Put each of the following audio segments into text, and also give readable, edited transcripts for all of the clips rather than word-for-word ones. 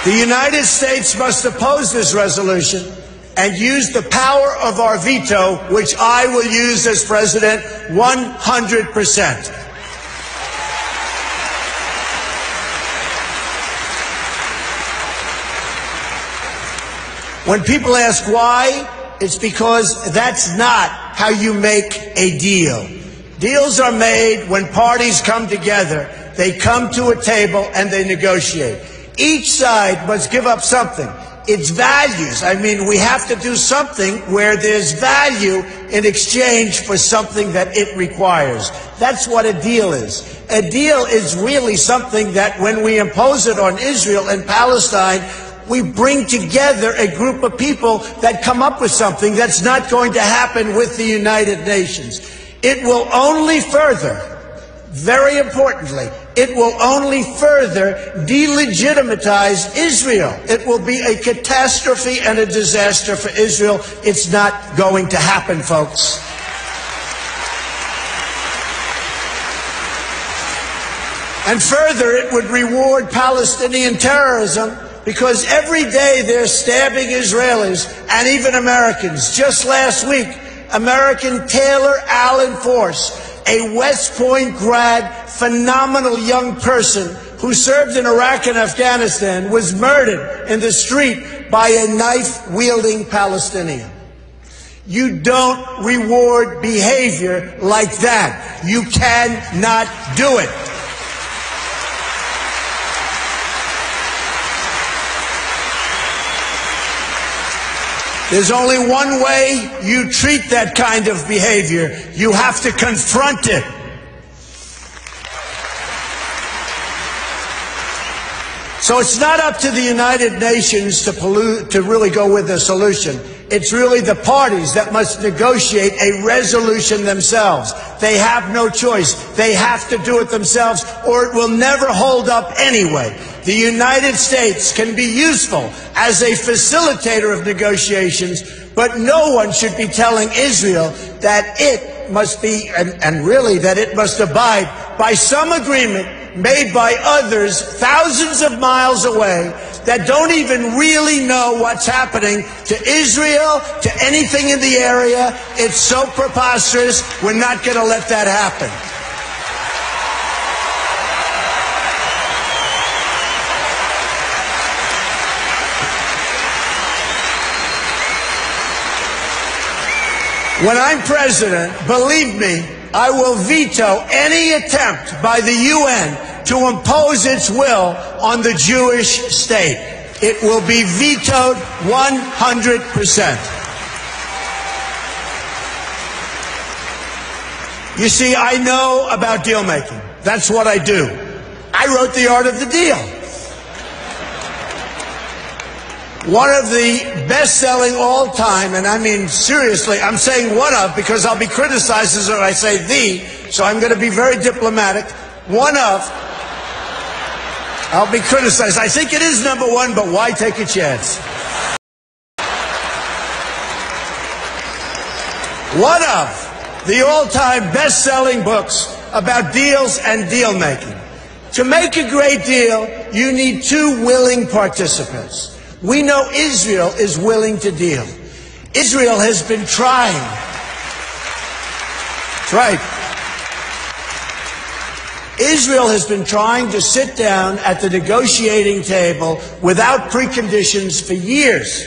The United States must oppose this resolution and use the power of our veto, which I will use as president 100%. When people ask why, it's because that's not how you make a deal. Deals are made when parties come together. They come to a table and they negotiate. Each side must give up something. It's values. I mean, we have to do something where there's value in exchange for something that it requires. That's what a deal is. A deal is really something that when we impose it on Israel and Palestine, we bring together a group of people that come up with something that's not going to happen with the United Nations. It will only further, very importantly, it will only further delegitimize Israel. It will be a catastrophe and a disaster for Israel. It's not going to happen, folks. And further, it would reward Palestinian terrorism, because every day they're stabbing Israelis and even Americans. Just last week, American Taylor Allen Force, a West Point grad, phenomenal young person who served in Iraq and Afghanistan, was murdered in the street by a knife-wielding Palestinian. You don't reward behavior like that. You cannot do it. There's only one way you treat that kind of behavior. You have to confront it. So it's not up to the United Nations to really go with a solution. It's really the parties that must negotiate a resolution themselves. They have no choice. They have to do it themselves, or it will never hold up anyway. The United States can be useful as a facilitator of negotiations, but no one should be telling Israel that it must be, and really that it must abide by some agreement made by others thousands of miles away that don't even really know what's happening to Israel, to anything in the area. It's so preposterous. We're not going to let that happen. When I'm president, believe me, I will veto any attempt by the UN to impose its will on the Jewish state. It will be vetoed 100%. You see, I know about deal making. That's what I do. I wrote The Art of the Deal. One of the best-selling all-time, and I mean seriously, I'm saying one of because I'll be criticized as if I say the, so I'm going to be very diplomatic. One of, I'll be criticized. I think it is number one, but why take a chance? One of the all-time best-selling books about deals and deal-making. To make a great deal, you need two willing participants. We know Israel is willing to deal. Israel has been trying. That's right. Israel has been trying to sit down at the negotiating table without preconditions for years.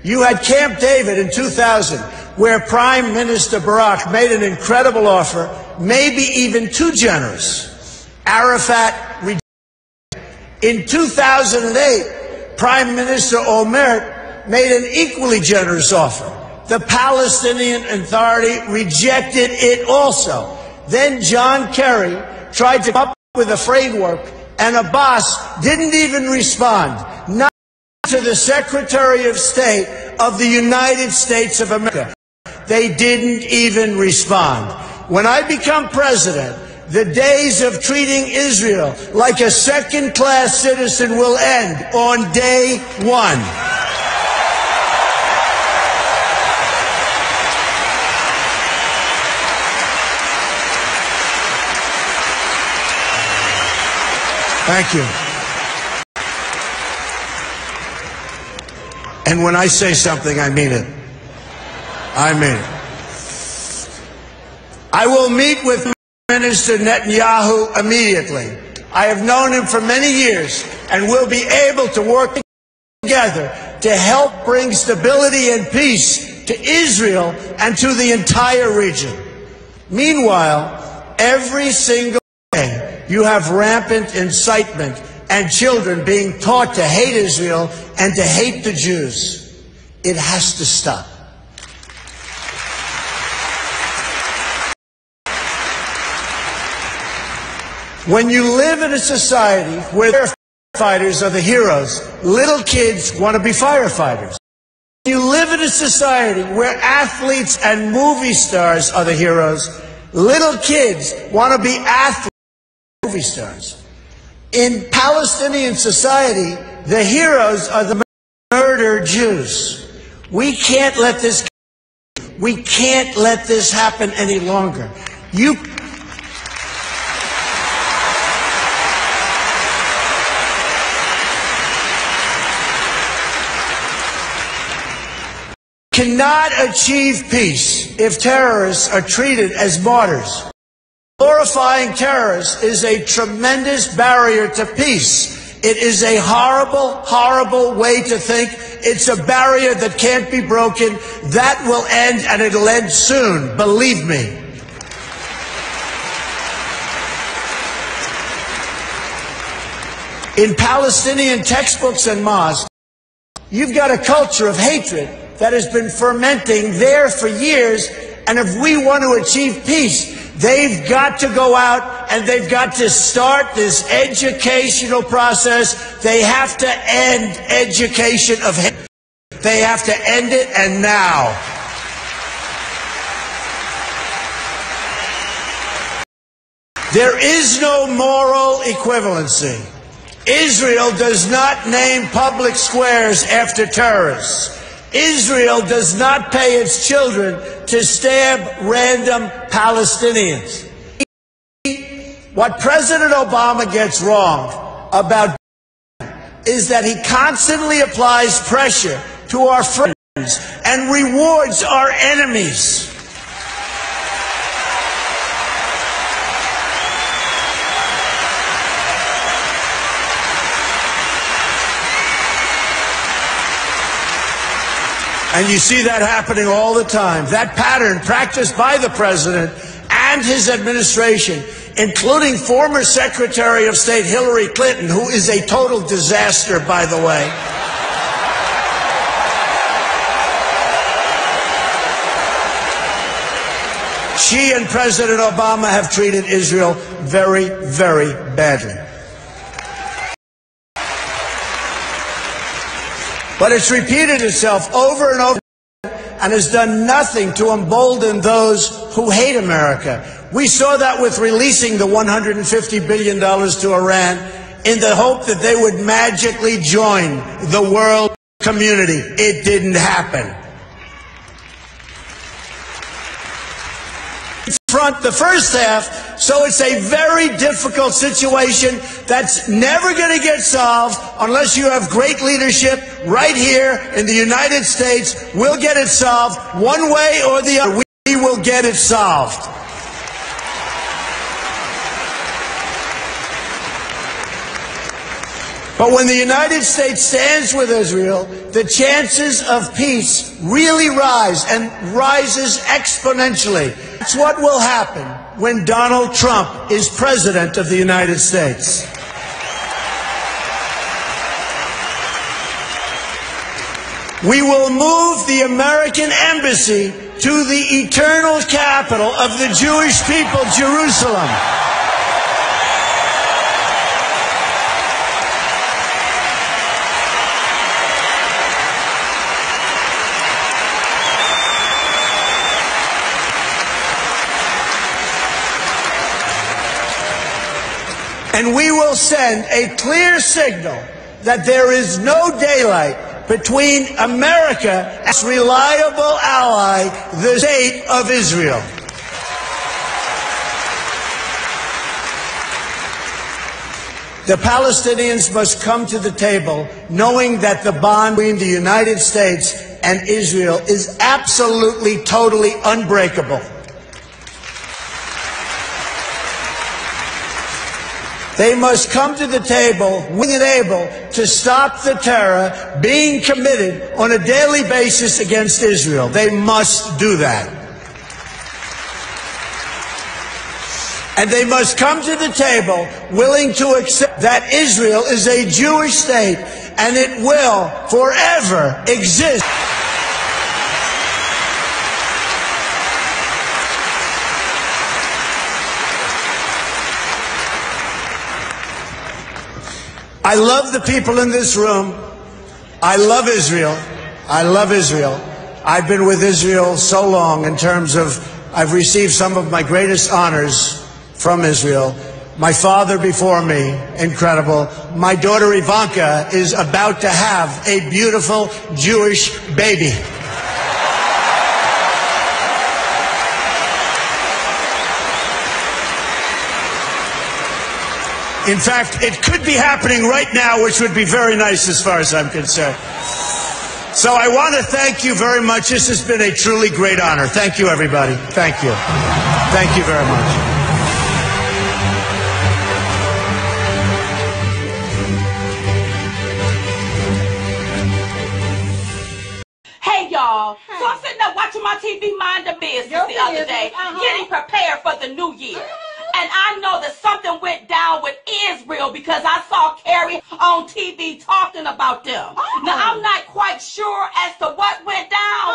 You had Camp David in 2000, where Prime Minister Barak made an incredible offer, maybe even too generous. Arafat rejected. In 2008, Prime Minister Olmert made an equally generous offer. The Palestinian Authority rejected it also. Then John Kerry tried to come up with a framework, and Abbas didn't even respond, not to the Secretary of State of the United States of America. They didn't even respond. When I become president, the days of treating Israel like a second-class citizen will end on day one. Thank you. And when I say something, I mean it. I mean it. I will meet with Minister Netanyahu immediately. I have known him for many years and will be able to work together to help bring stability and peace to Israel and to the entire region. Meanwhile, every single day you have rampant incitement and children being taught to hate Israel and to hate the Jews. It has to stop. When you live in a society where firefighters are the heroes, little kids want to be firefighters. When you live in a society where athletes and movie stars are the heroes, little kids want to be athletes and movie stars. In Palestinian society, the heroes are the murdered Jews. We can't let this happen any longer. You cannot achieve peace if terrorists are treated as martyrs. Glorifying terrorists is a tremendous barrier to peace. It is a horrible, horrible way to think. It's a barrier that can't be broken. That will end, and it'll end soon, believe me. In Palestinian textbooks and mosques, you've got a culture of hatred that has been fermenting there for years, and if we want to achieve peace, they've got to go out and they've got to start this educational process. They have to end education of hate. They have to end it, and now. There is no moral equivalency. Israel does not name public squares after terrorists. Israel does not pay its children to stab random Palestinians. What President Obama gets wrong about is that he constantly applies pressure to our friends and rewards our enemies. And you see that happening all the time. That pattern practiced by the president and his administration, including former Secretary of State Hillary Clinton, who is a total disaster, by the way. She and President Obama have treated Israel very, very badly. But it's repeated itself over and over and has done nothing to embolden those who hate America. We saw that with releasing the $150 billion to Iran in the hope that they would magically join the world community. It didn't happen. Front the first half, so it's a very difficult situation that's never going to get solved unless you have great leadership right here in the United States. We'll get it solved one way or the other. We will get it solved. But when the United States stands with Israel, the chances of peace really rise, and rises exponentially. That's what will happen when Donald Trump is President of the United States. We will move the American embassy to the eternal capital of the Jewish people, Jerusalem. And we will send a clear signal that there is no daylight between America and its reliable ally, the State of Israel. The Palestinians must come to the table knowing that the bond between the United States and Israel is absolutely, totally unbreakable. They must come to the table willing and able to stop the terror being committed on a daily basis against Israel. They must do that. And they must come to the table willing to accept that Israel is a Jewish state and it will forever exist. I love the people in this room. I love Israel. I love Israel. I've been with Israel so long in terms of I've received some of my greatest honors from Israel. My father before me, incredible. My daughter Ivanka is about to have a beautiful Jewish baby. In fact, it could be happening right now, which would be very nice as far as I'm concerned. So I want to thank you very much. This has been a truly great honor. Thank you, everybody. Thank you. Thank you very much. Hey, y'all. So I'm sitting there watching my TV Mind the Business the other day, getting prepared for the new year. And I know that something went down with Israel because I saw Carrie on TV talking about them. Now, I'm not quite sure as to what went down.